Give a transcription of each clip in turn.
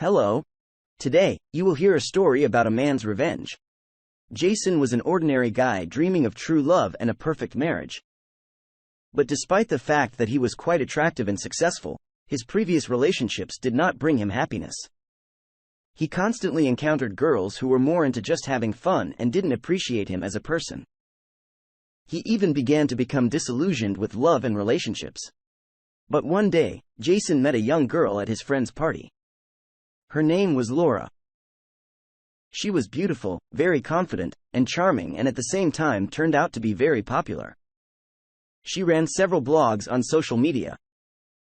Hello. Today, you will hear a story about a man's revenge. Jason was an ordinary guy dreaming of true love and a perfect marriage. But despite the fact that he was quite attractive and successful, his previous relationships did not bring him happiness. He constantly encountered girls who were more into just having fun and didn't appreciate him as a person. He even began to become disillusioned with love and relationships. But one day, Jason met a young girl at his friend's party. Her name was Laura. She was beautiful, very confident, and charming, and at the same time turned out to be very popular. She ran several blogs on social media.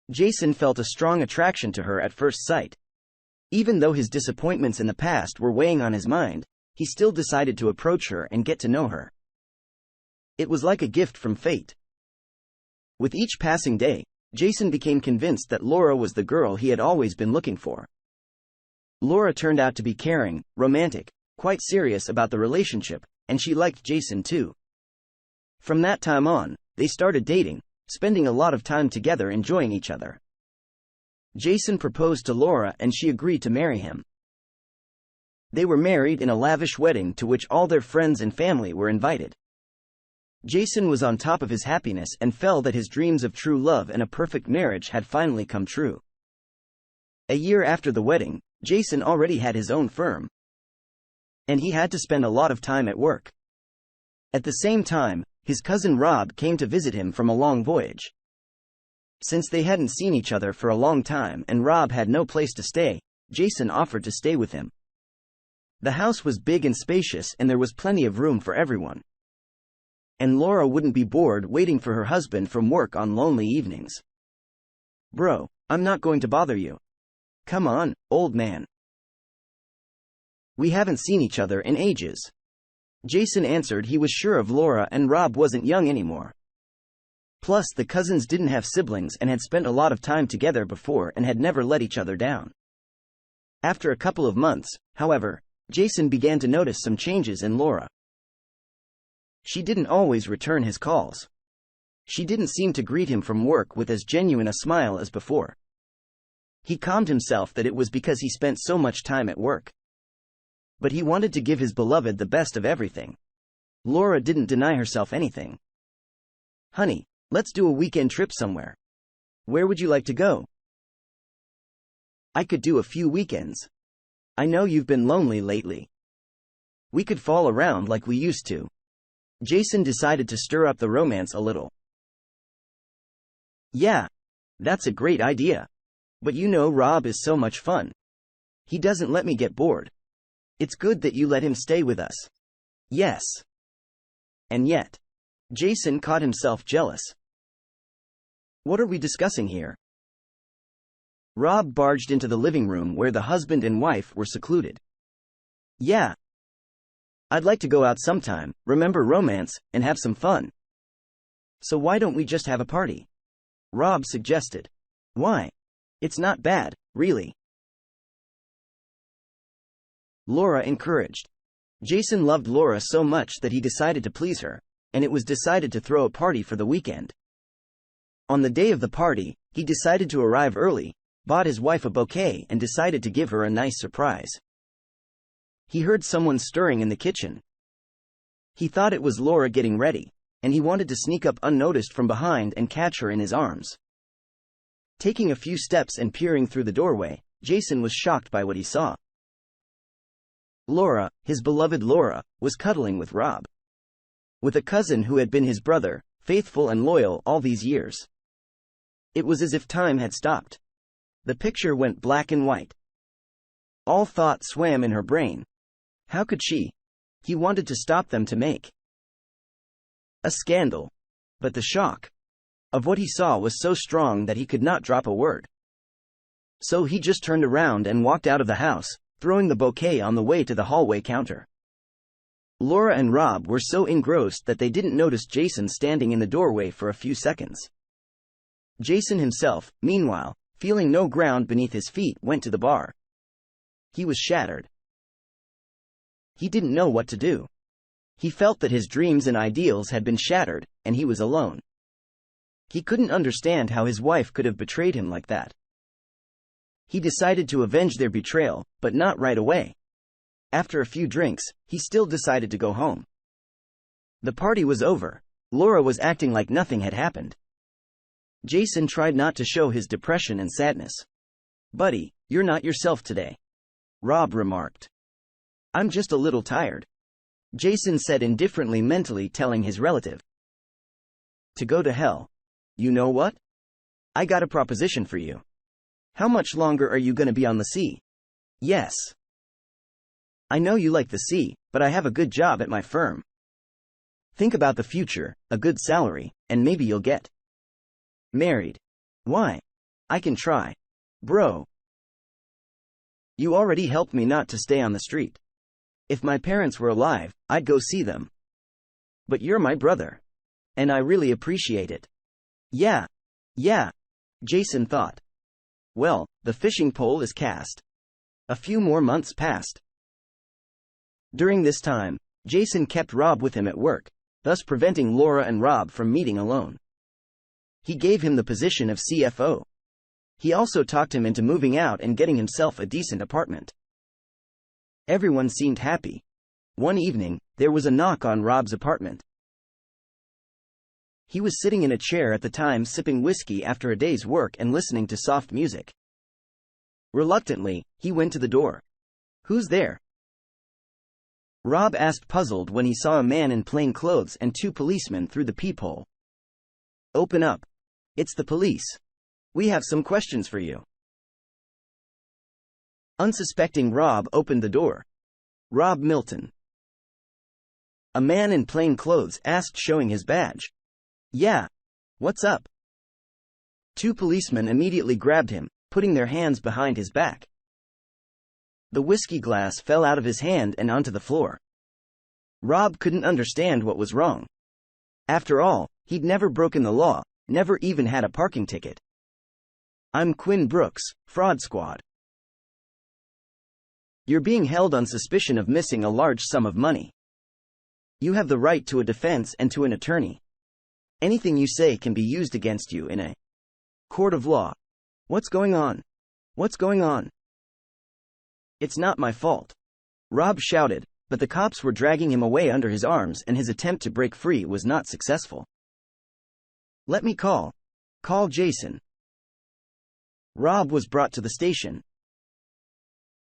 Jason felt a strong attraction to her at first sight. Even though his disappointments in the past were weighing on his mind, he still decided to approach her and get to know her. It was like a gift from fate. With each passing day, Jason became convinced that Laura was the girl he had always been looking for. Laura turned out to be caring, romantic, quite serious about the relationship, and she liked Jason too. From that time on, they started dating, spending a lot of time together enjoying each other. Jason proposed to Laura and she agreed to marry him. They were married in a lavish wedding to which all their friends and family were invited. Jason was on top of his happiness and felt that his dreams of true love and a perfect marriage had finally come true. A year after the wedding, Jason already had his own firm. And he had to spend a lot of time at work. At the same time, his cousin Rob came to visit him from a long voyage. Since they hadn't seen each other for a long time and Rob had no place to stay, Jason offered to stay with him. The house was big and spacious and there was plenty of room for everyone. And Laura wouldn't be bored waiting for her husband from work on lonely evenings. "Bro, I'm not going to bother you. Come on, old man. We haven't seen each other in ages." Jason answered he was sure of Laura and Rob wasn't young anymore. Plus the cousins didn't have siblings and had spent a lot of time together before and had never let each other down. After a couple of months, however, Jason began to notice some changes in Laura. She didn't always return his calls. She didn't seem to greet him from work with as genuine a smile as before. He calmed himself that it was because he spent so much time at work. But he wanted to give his beloved the best of everything. Laura didn't deny herself anything. "Honey, let's do a weekend trip somewhere. Where would you like to go?" "I could do a few weekends. I know you've been lonely lately. We could fall around like we used to." Jason decided to stir up the romance a little. "Yeah, that's a great idea. But you know Rob is so much fun. He doesn't let me get bored. It's good that you let him stay with us." "Yes." And yet, Jason caught himself jealous. "What are we discussing here?" Rob barged into the living room where the husband and wife were secluded. "Yeah. I'd like to go out sometime, remember romance, and have some fun. So why don't we just have a party?" Rob suggested. "Why? It's not bad, really." Laura encouraged. Jason loved Laura so much that he decided to please her, and it was decided to throw a party for the weekend. On the day of the party, he decided to arrive early, bought his wife a bouquet and decided to give her a nice surprise. He heard someone stirring in the kitchen. He thought it was Laura getting ready, and he wanted to sneak up unnoticed from behind and catch her in his arms. Taking a few steps and peering through the doorway, Jason was shocked by what he saw. Laura, his beloved Laura, was cuddling with Rob. With a cousin who had been his brother, faithful and loyal all these years. It was as if time had stopped. The picture went black and white. All thought swam in her brain. How could she? He wanted to stop them to make a scandal. But the shock of what he saw was so strong that he could not drop a word. So he just turned around and walked out of the house, throwing the bouquet on the way to the hallway counter. Laura and Rob were so engrossed that they didn't notice Jason standing in the doorway for a few seconds. Jason himself, meanwhile, feeling no ground beneath his feet, went to the bar. He was shattered. He didn't know what to do. He felt that his dreams and ideals had been shattered, and he was alone. He couldn't understand how his wife could have betrayed him like that. He decided to avenge their betrayal, but not right away. After a few drinks, he still decided to go home. The party was over. Laura was acting like nothing had happened. Jason tried not to show his depression and sadness. "Buddy, you're not yourself today," Rob remarked. "I'm just a little tired," Jason said indifferently, mentally telling his relative to go to hell. "You know what? I got a proposition for you. How much longer are you going to be on the sea?" "Yes. I know you like the sea, but I have a good job at my firm. Think about the future, a good salary, and maybe you'll get married." "Why? I can try. Bro. You already helped me not to stay on the street. If my parents were alive, I'd go see them. But you're my brother. And I really appreciate it." Yeah, Jason thought. Well, the fishing pole is cast. A few more months passed. During this time, Jason kept Rob with him at work, thus preventing Laura and Rob from meeting alone. He gave him the position of CFO. He also talked him into moving out and getting himself a decent apartment. Everyone seemed happy. One evening, there was a knock on Rob's apartment. He was sitting in a chair at the time, sipping whiskey after a day's work and listening to soft music. Reluctantly, he went to the door. "Who's there?" Rob asked, puzzled when he saw a man in plain clothes and two policemen through the peephole. "Open up. It's the police. We have some questions for you." Unsuspecting Rob opened the door. "Rob Milton." A man in plain clothes asked, showing his badge. "Yeah. What's up?" Two policemen immediately grabbed him, putting their hands behind his back. The whiskey glass fell out of his hand and onto the floor. Rob couldn't understand what was wrong. After all, he'd never broken the law, never even had a parking ticket. "I'm Quinn Brooks, Fraud Squad. You're being held on suspicion of missing a large sum of money. You have the right to a defense and to an attorney. Anything you say can be used against you in a court of law." "What's going on? What's going on?" "It's not my fault," Rob shouted, but the cops were dragging him away under his arms and his attempt to break free was not successful. "Let me call Jason." Rob was brought to the station.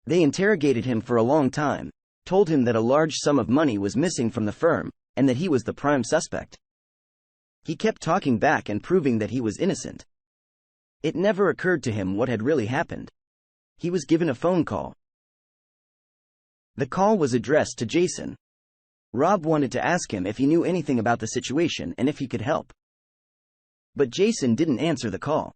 They interrogated him for a long time, told him that a large sum of money was missing from the firm, and that he was the prime suspect. He kept talking back and proving that he was innocent. It never occurred to him what had really happened. He was given a phone call. The call was addressed to Jason. Rob wanted to ask him if he knew anything about the situation and if he could help. But Jason didn't answer the call.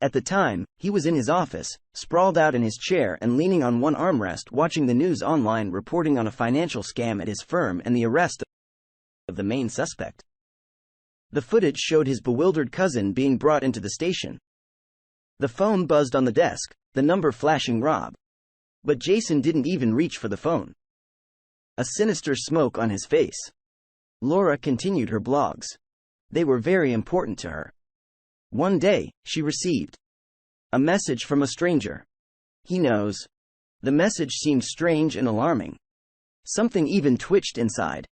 At the time, he was in his office, sprawled out in his chair and leaning on one armrest, watching the news online reporting on a financial scam at his firm and the arrest of the main suspect. The footage showed his bewildered cousin being brought into the station. The phone buzzed on the desk, the number flashing Rob. But Jason didn't even reach for the phone. A sinister smoke on his face. Laura continued her blogs. They were very important to her. One day, she received a message from a stranger. "He knows." The message seemed strange and alarming. Something even twitched inside.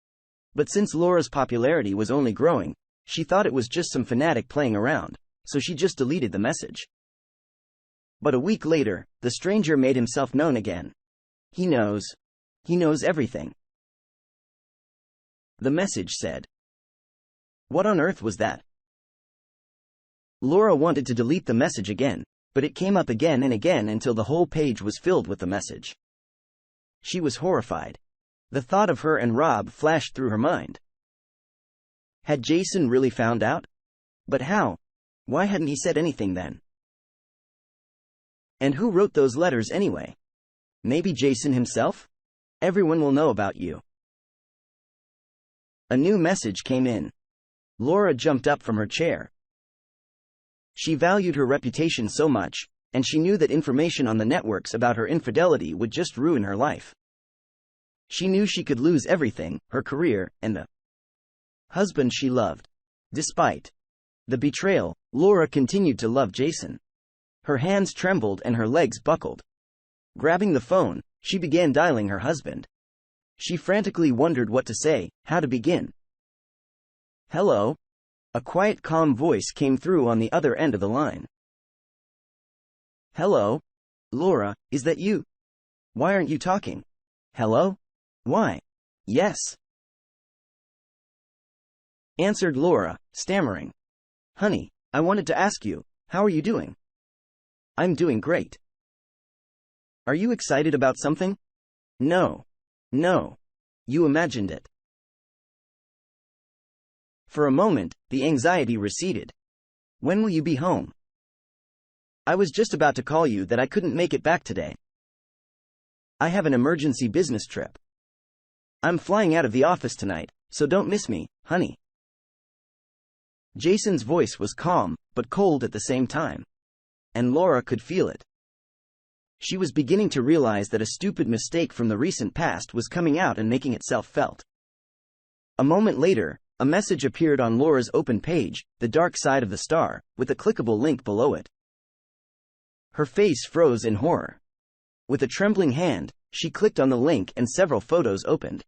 But since Laura's popularity was only growing, she thought it was just some fanatic playing around, so she just deleted the message. But a week later, the stranger made himself known again. "He knows. He knows everything." The message said. What on earth was that? Laura wanted to delete the message again, but it came up again and again until the whole page was filled with the message. She was horrified. The thought of her and Rob flashed through her mind. Had Jason really found out? But how? Why hadn't he said anything then? And who wrote those letters anyway? Maybe Jason himself? Everyone will know about you. A new message came in. Laura jumped up from her chair. She valued her reputation so much, and she knew that information on the networks about her infidelity would just ruin her life. She knew she could lose everything, her career, and the husband she loved. Despite the betrayal, Laura continued to love Jason. Her hands trembled and her legs buckled. Grabbing the phone, she began dialing her husband. She frantically wondered what to say, how to begin. "Hello?" A quiet, calm voice came through on the other end of the line. "Hello? Laura, is that you? Why aren't you talking? Hello? Why? Yes," answered Laura, stammering. "Honey, I wanted to ask you, how are you doing?" "I'm doing great." "Are you excited about something?" "No. No. You imagined it." For a moment, the anxiety receded. "When will you be home?" "I was just about to call you that I couldn't make it back today. I have an emergency business trip. I'm flying out of the office tonight, so don't miss me, honey." Jason's voice was calm, but cold at the same time. And Laura could feel it. She was beginning to realize that a stupid mistake from the recent past was coming out and making itself felt. A moment later, a message appeared on Laura's open page, The Dark Side of the Star, with a clickable link below it. Her face froze in horror. With a trembling hand, she clicked on the link and several photos opened.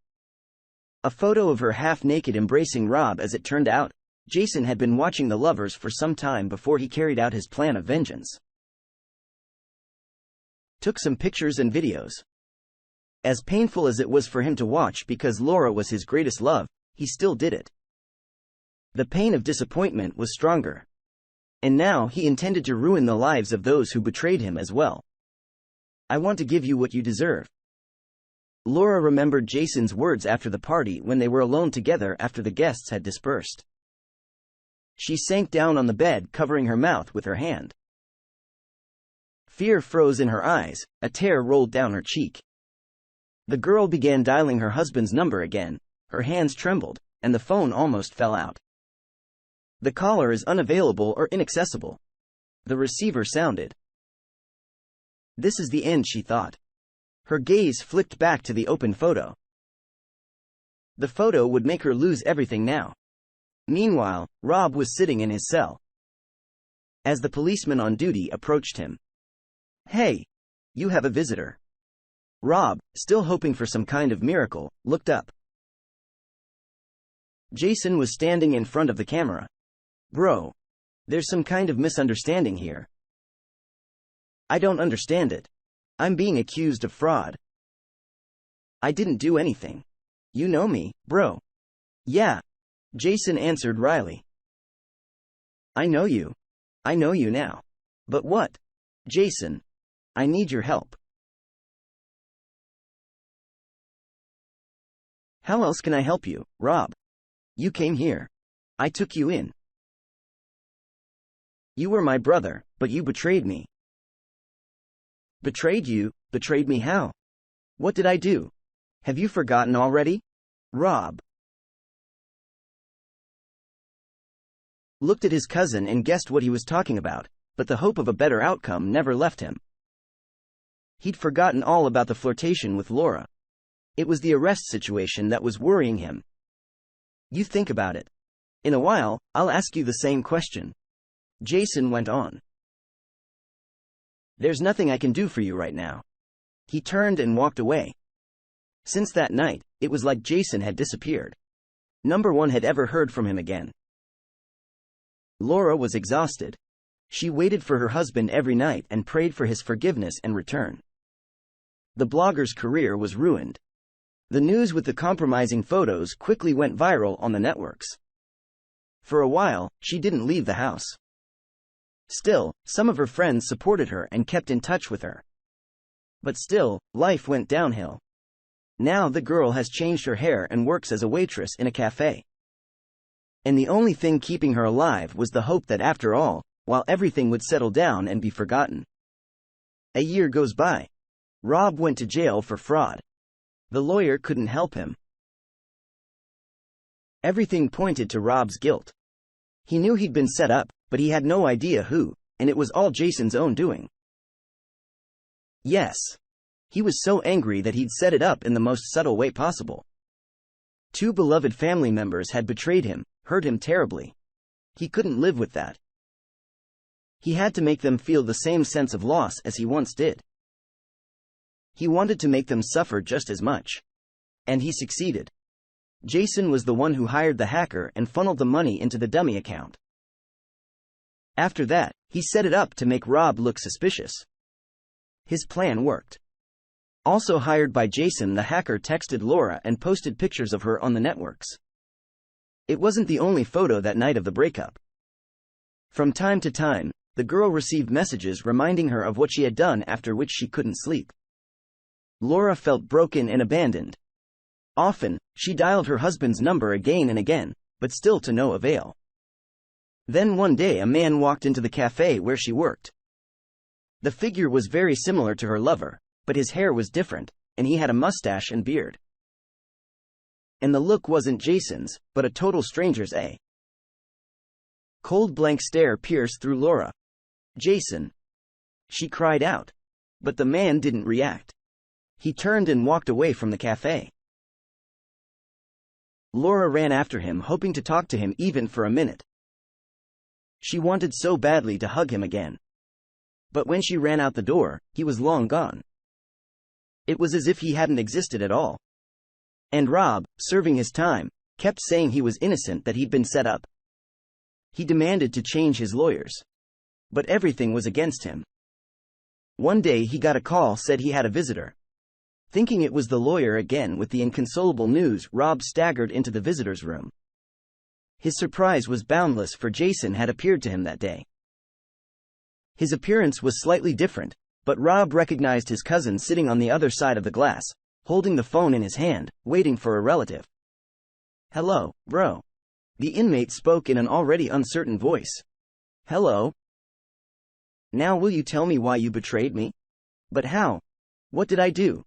A photo of her half-naked embracing Rob. As it turned out, Jason had been watching the lovers for some time before he carried out his plan of vengeance. Took some pictures and videos. As painful as it was for him to watch because Laura was his greatest love, he still did it. The pain of disappointment was stronger. And now he intended to ruin the lives of those who betrayed him as well. "I want to give you what you deserve." Laura remembered Jason's words after the party when they were alone together after the guests had dispersed. She sank down on the bed, covering her mouth with her hand. Fear froze in her eyes, a tear rolled down her cheek. The girl began dialing her husband's number again, her hands trembled, and the phone almost fell out. "The caller is unavailable or inaccessible." The receiver sounded. This is the end, she thought. Her gaze flicked back to the open photo. The photo would make her lose everything now. Meanwhile, Rob was sitting in his cell. As the policeman on duty approached him. "Hey, you have a visitor." Rob, still hoping for some kind of miracle, looked up. Jason was standing in front of the camera. "Bro, there's some kind of misunderstanding here." "I don't understand it. I'm being accused of fraud." "I didn't do anything. You know me, bro." "Yeah," Jason answered wryly. I know you now." "But what?" "Jason, I need your help." "How else can I help you, Rob? You came here. I took you in. You were my brother, but you betrayed me." "Betrayed you? Betrayed me how? What did I do? Have you forgotten already?" Rob looked at his cousin and guessed what he was talking about, but the hope of a better outcome never left him. He'd forgotten all about the flirtation with Laura. It was the arrest situation that was worrying him. "You think about it. In a while, I'll ask you the same question," Jason went on. "There's nothing I can do for you right now." He turned and walked away. Since that night, it was like Jason had disappeared. No one had ever heard from him again. Laura was exhausted. She waited for her husband every night and prayed for his forgiveness and return. The blogger's career was ruined. The news with the compromising photos quickly went viral on the networks. For a while, she didn't leave the house. Still, some of her friends supported her and kept in touch with her. But still, life went downhill. Now the girl has changed her hair and works as a waitress in a cafe. And the only thing keeping her alive was the hope that after all, while everything would settle down and be forgotten. A year goes by. Rob went to jail for fraud. The lawyer couldn't help him. Everything pointed to Rob's guilt. He knew he'd been set up, but he had no idea who, and it was all Jason's own doing. Yes. He was so angry that he'd set it up in the most subtle way possible. 2 beloved family members had betrayed him, hurt him terribly. He couldn't live with that. He had to make them feel the same sense of loss as he once did. He wanted to make them suffer just as much. And he succeeded. Jason was the one who hired the hacker and funneled the money into the dummy account. After that, he set it up to make Rob look suspicious. His plan worked. Also hired by Jason, the hacker texted Laura and posted pictures of her on the networks. It wasn't the only photo that night of the breakup. From time to time, the girl received messages reminding her of what she had done, after which she couldn't sleep. Laura felt broken and abandoned. Often, she dialed her husband's number again and again, but still to no avail. Then one day a man walked into the cafe where she worked. The figure was very similar to her lover, but his hair was different, and he had a mustache and beard. And the look wasn't Jason's, but a total stranger's. A cold blank stare pierced through Laura. "Jason!" She cried out. But the man didn't react. He turned and walked away from the cafe. Laura ran after him, hoping to talk to him even for a minute. She wanted so badly to hug him again. But when she ran out the door, he was long gone. It was as if he hadn't existed at all. And Rob, serving his time, kept saying he was innocent, that he'd been set up. He demanded to change his lawyers. But everything was against him. One day he got a call, said he had a visitor. Thinking it was the lawyer again with the inconsolable news, Rob staggered into the visitor's room. His surprise was boundless, for Jason had appeared to him that day. His appearance was slightly different, but Rob recognized his cousin sitting on the other side of the glass, holding the phone in his hand, waiting for a relative. "Hello, bro." The inmate spoke in an already uncertain voice. "Hello. Now will you tell me why you betrayed me?" "But how? What did I do?"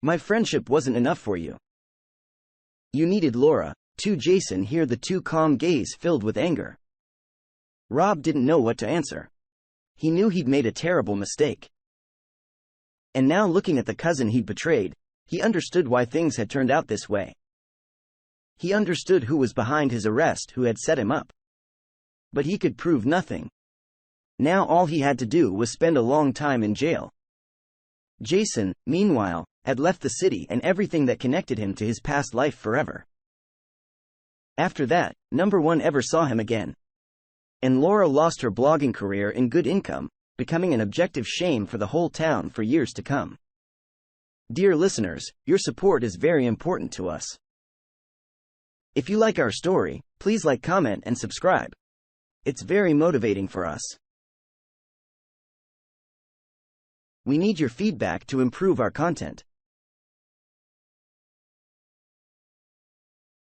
"My friendship wasn't enough for you. You needed Laura, too." Jason heard the two calm gaze filled with anger. Rob didn't know what to answer. He knew he'd made a terrible mistake. And now, looking at the cousin he'd betrayed, he understood why things had turned out this way. He understood who was behind his arrest, who had set him up. But he could prove nothing. Now all he had to do was spend a long time in jail. Jason, meanwhile, had left the city and everything that connected him to his past life forever. After that, no one ever saw him again. And Laura lost her blogging career and good income, becoming an objective shame for the whole town for years to come. Dear listeners, your support is very important to us. If you like our story, please like, comment, and subscribe. It's very motivating for us. We need your feedback to improve our content.